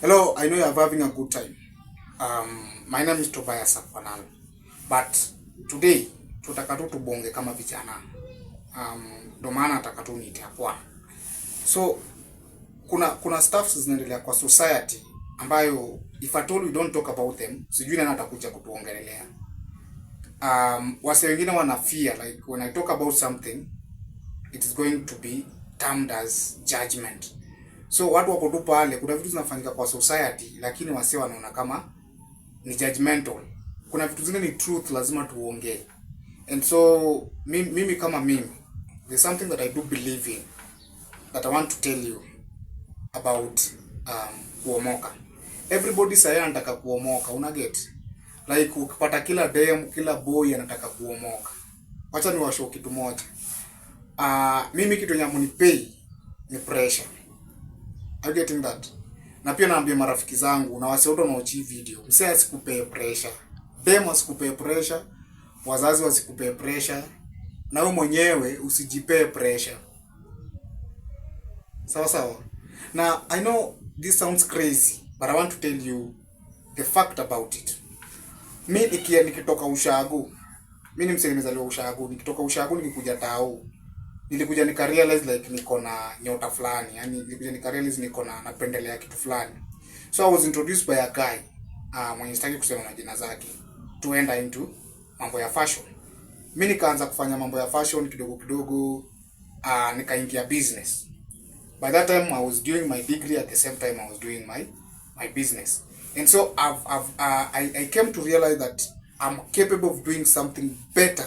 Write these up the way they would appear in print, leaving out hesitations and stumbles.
Hello, I know you are having a good time. My name is Tobias Akwanal. But today tutaka tu tubonge kama vijana. Ndo maana nataka tu niite hapa. So kuna stuffs zinaendelea kwa society ambayo if at all we don't talk about them, sijui nani atakuja kutuongelelea. Wase wengine wana fear like when I talk about something it is going to be termed as judgment. So watu wako tu pale, kuna vitu zinafanyika kwa society lakini wase wanaona kama ni judgmental. Kuna vitu zingine ni truth, lazima tuongee. And so mimi kama mimi, there's something that I do believe in that I want to tell you about kuomoka. Everybody sasa anataka kuomoka, una get? Like ukipata kila dem, kila boy anataka kuomoka. Wacha niwashow kitu moja. Mimi kitu yenye mnipei ni pressure. Are you getting that? Na pia naambia marafiki zangu na wase wote wanaochi video, msee asikupee pressure. Dem asikupee pressure, wazazi wasikupee pressure, na wewe mwenyewe usijipee pressure. Sawa sawa. Now, I know this sounds crazy, but I want to tell you the fact about it. Mimi nikitoka ushago, mimi ni msee nimezaliwa ushago, nikitoka ushago nikikuja tao. Nilikuja nikarealize like niko na nyota fulani, yani nilikuja nikarealize niko na napendelea kitu fulani. So I was introduced by a guy mwenye sitaki kusema majina zake to enter into mambo ya fashion. Mimi nikaanza kufanya mambo ya fashion kidogo kidogo, nikaingia business. By that time I was doing my degree, at the same time I was doing my business. And so I came to realize that I'm capable of doing something better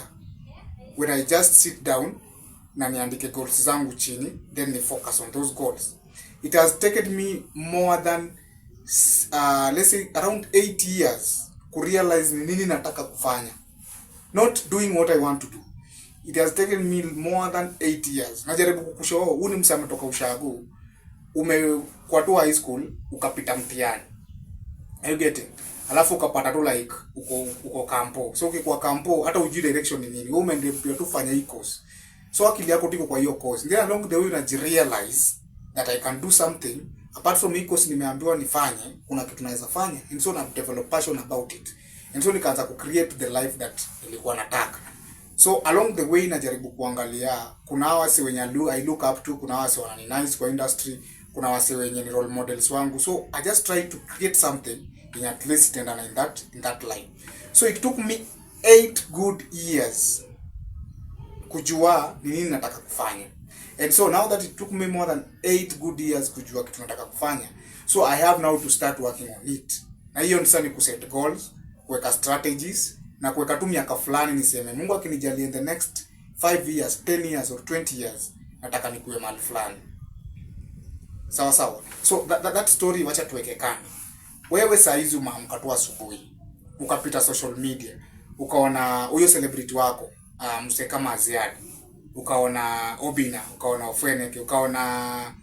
when I just sit down na niandike goals zangu chini, then ni focus on those goals. It has taken me more than let's say around 8 years to realize ni nini nataka kufanya, not doing what I want to do. It has taken me more than 8 years. Najaribu kukushow huu ni msee ametoka ushago, kwa tu high school ukapita mtihani, you get it, alafu ukapata tu like uko campo. So ukikuwa campo hata ujui direction ni nini, wewe umeenda tu fanya hii course. So akili yako tiko kwa hiyo course. Then along the way unajirealize that I can do something apart from hii course nimeambiwa nifanye, kuna kitu naweza fanya. And so na develop passion about it. And so nikaanza ku create the life that nilikuwa nataka. So along the way najaribu kuangalia kuna wase wenye I look up to, kuna wase wanani nice kwa industry, kuna wase wenye ni role models wangu. So I just try to create something in at least in that line. So it took me 8 good years kujua ni nini nataka kufanya. And so now that it took me more than 8 good years kujua kitu nataka kufanya, so I have now to start working on it. Na hiyo nisa ni kuset goals, kuweka strategies, na kuweka tu miaka fulani niseme Mungu akinijalia in the next 5 years, 10 years or 20 years nataka nikuwe mahali fulani. Sawa sawa. So that story wacha tuweke kando. Wewe saa hizi umeamka tu asubuhi, ukapita social media, ukaona huyo celebrity wako msee kama Aziad, ukaona Obina, ukaona Ofeneke, ukaona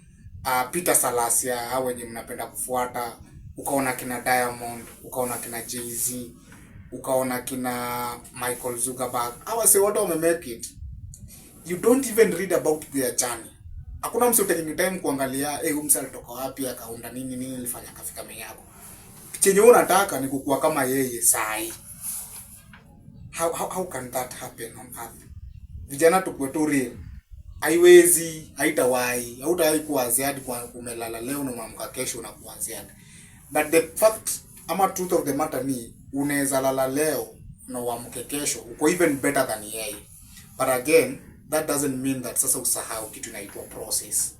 Peter Salasia, hao wenye mnapenda kufuata, ukaona kina Diamond, ukaona kina Jay-Z, ukaona kina Michael Zuckerberg. Hawa si wote wamemake it. You don't even read about their journey. Hakuna msee utaking time kuangalia huyu msee alitoka wapi, akaunda nini alifanya akafika mahali hapo. Chenye unataka ni kukua kama yeye sai. How can that happen on earth? Vijana tukue tu real. Haiwezi, haitawahi, hautawahi kuwa Aziad kwa kumelala leo na unaamka kesho na kuwa Aziad. But the fact ama truth of the matter ni unaweza lala leo na uamke kesho uko even better than yeye. But again, that doesn't mean that sasa usahau kitu inaitwa process.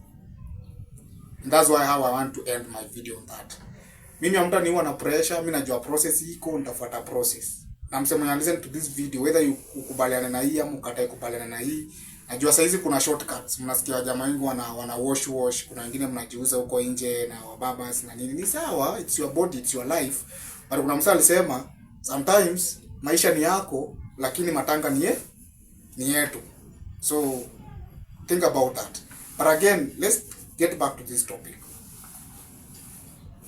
And that's why how I want to end my video on that. Mimi hamtaniwa na pressure, mimi najua process iko, nitafuata process. Na msemo listen to this video whether you ukubaliana na hii ama ukatae kubaliana na hii. Najua saa hizi kuna shortcuts. Mnasikia jamaa wengi wana wash, kuna wengine mnajiuza huko nje na wababas na nini. Ni sawa, it's your body, it's your life. But kuna msali alisema sometimes maisha ni yako lakini matanga ni yetu. So think about that. But again, let's get back to this topic.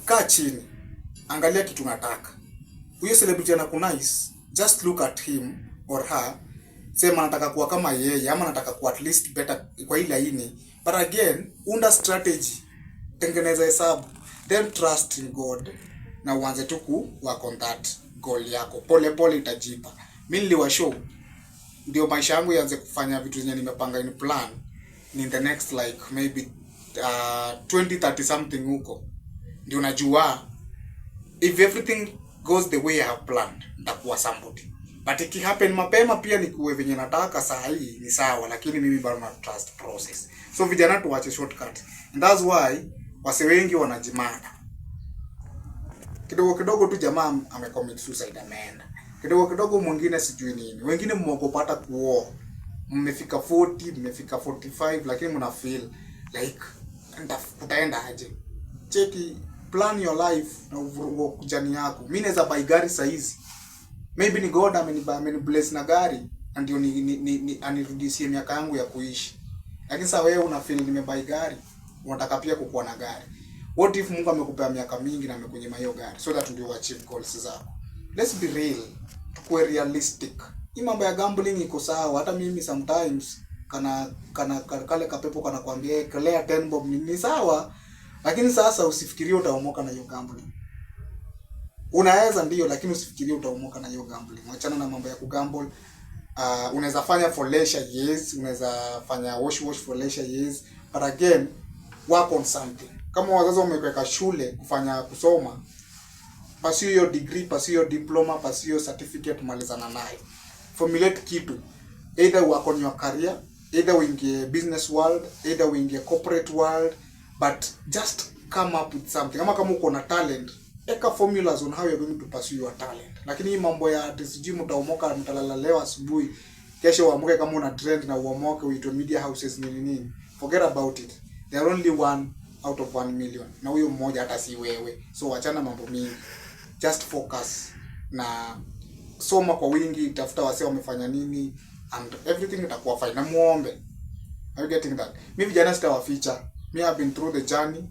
Kaa chini, angalia kitu unataka. Huyo celebrity anakunice, just look at him or her, sema nataka kuwa kama yeye ama nataka kuwa at least better kwa ile aini. But again, unda strategy, tengeneza hesabu. then trust in God na uanze tu ku work on that goal yako. Pole pole itajipa. Mimi niliwashow ndio maisha yangu yaanze kufanya vitu zenye nimepanga in plan in the next like maybe 20-30 something huko. Ndio najua if everything goes the way I have planned, nitakuwa somebody. But it happen mapema pia nikuwe venye nataka saa hii ni sawa, lakini mimi bado na trust process. So vijana tuache shortcut. And that's why wase wengi wanajimada. Kidogo kidogo tu jamaa amecommit suicide ameenda. Kidogo kidogo mwingine sijui nini. Wengine mmekopata kuoa. Mmefika 40, mmefika 45 lakini mna feel like utaenda aje. Cheki, plan your life na uvurugo jani yako. Mimi naweza buy gari saa hizi. Maybe ni God ameni bless na gari ndio ni anirudishie miaka yangu ya kuishi. Lakini sasa wewe una feel nimebuy gari, unataka pia kukuwa na gari. What if Mungu amekupea miaka mingi na amekunyima hiyo gari so that ndio achieve goals zako? Let's be real. Tukue realistic. Hii mambo ya gambling iko sawa. Hata mimi sometimes kale kapepo kanakwambia clear 10 bob ni sawa. Lakini sasa usifikirie utaomoka na hiyo gambling. Unaweza ndio, lakini usifikirie utaomoka na hiyo gambling. Achana na mambo ya kugamble. Unaweza fanya for leisure, yes. Unaweza fanya wash for leisure, yes. But again, work on something. Kama wazazi wamekuweka shule kufanya kusoma, pursue your degree, pursue your diploma, pursue your certificate, malizana nayo. Formulate kitu. Either work on your career, either uingie business world, either uingie corporate world, but just come up with something. Kama uko na talent, eka formulas on how you're going to pursue your talent. Lakini hii mambo ya TCG mtaomoka mtalala leo asubuhi, kesho uamuke kama una trend na uamoke uitwe media houses nini. Forget about it. There are only one out of 1 million. Na huyo mmoja hata si wewe. So achana mambo mingi. Just focus na soma kwa wingi, tafuta wase wamefanya nini and everything itakuwa fine. Na muombe. Are you getting that? Mimi vijana sitawaficha. Me have been through the journey.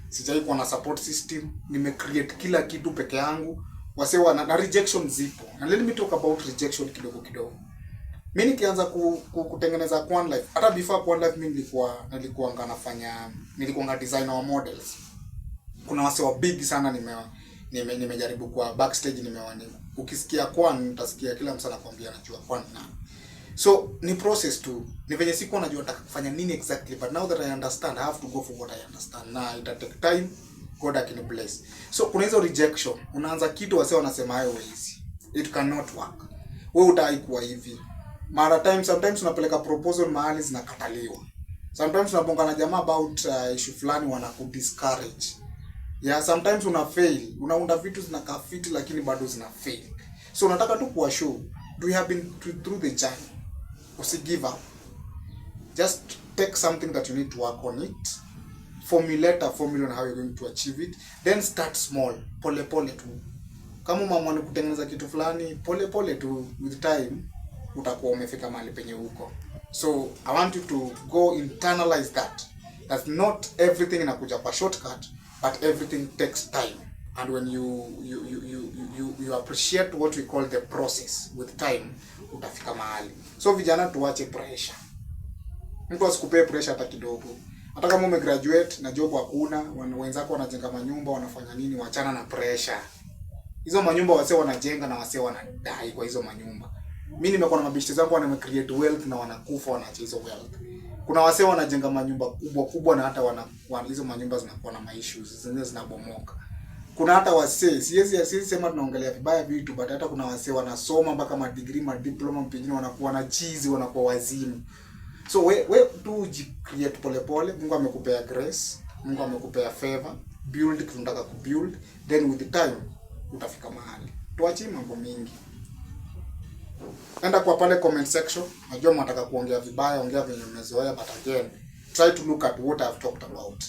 Sijai kuwa na support system, nimecreate kila kitu peke yangu. Wase na rejection zipo. And let me talk about rejection kidogo kidogo. Mimi nikianza kutengeneza Quan Life, hata before Quan Life mimi nilikuwa designer wa models. Kuna wase wa big sana nimejaribu kwa backstage nimeona. Ukisikia Quan utasikia kila mtu anakuambia anajua Quan na. So ni process tu. Ni venye sikuwa najua nataka kufanya nini exactly, but now that I understand I have to go for what I understand. Na ita take time, God can bless. So kuna hizo rejection, unaanza kitu wase wanasema hayo wazi. It cannot work. Wewe utaikuwa hivi. Sometimes unapeleka proposal mahali zinakataliwa. Sometimes unabonga na jamaa about issue fulani wanakudiscourage. Yeah, sometimes una fail. Unaunda vitu zinakaa fit lakini bado zina fail. So unataka tu kuwa show, do you have been through the journey? Usi give up. Just take something that you need to work on it. Formulate a formula on how you're going to achieve it. Then start small. Pole pole tu. Kama umeamua kutengeneza kitu fulani, pole pole tu, with time utakuwa umefika mahali penye huko. So I want you to go internalize that. That not everything inakuja kwa shortcut, but everything takes time. And when you appreciate what we call the process with time, utafika mahali. So vijana tuache pressure. Mtu asikupee pressure hata kidogo. Hata kama umegraduate na job hakuna, wenzako wanajenga manyumba, wanafanya nini, waachana na pressure. Hizo manyumba wase wanajenga na wase wanadai kwa hizo manyumba. Mimi nimekuwa na mabishti zangu create wealth na wanakufa wanaacha hizo wealth. Kuna wase wanajenga manyumba kubwa na hata hizo manyumba zinakuwa na issues, zenyewe zinabomoka. Kuna hata wase, siwezi sema tunaongelea vibaya vitu, but hata kuna wase wanasoma mpaka madegree, madiploma, pengine wanakuwa na cheese, wanakuwa wazimu. So we tu create pole pole. Mungu amekupea grace, Mungu amekupea favor, build kitu unataka kubuild, then with the time utafika mahali. Tuache mambo mingi. Enda kwa pale comment section. Najua mnataka kuongea vibaya, ongea venye mmezoea, but again, try to look at what I've talked about.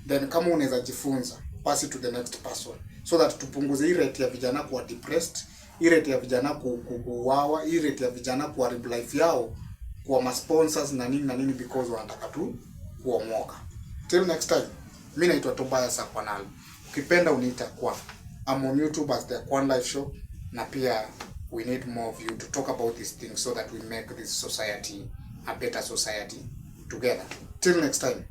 Then kama unaweza jifunza, pass it to the next person, so that tupunguze hii rate ya vijana kuwa depressed, hii rate ya vijana kuuawa, hii rate ya vijana kuharibu life yao kwa ma sponsors na nini because wanataka tu kuomoka. Till next time, mimi naitwa Tobias Akwanal. Ukipenda uniita Quan. I'm on YouTube as the Quan Life Show, na pia we need more of you to talk about these things so that we make this society a better society together. Till next time.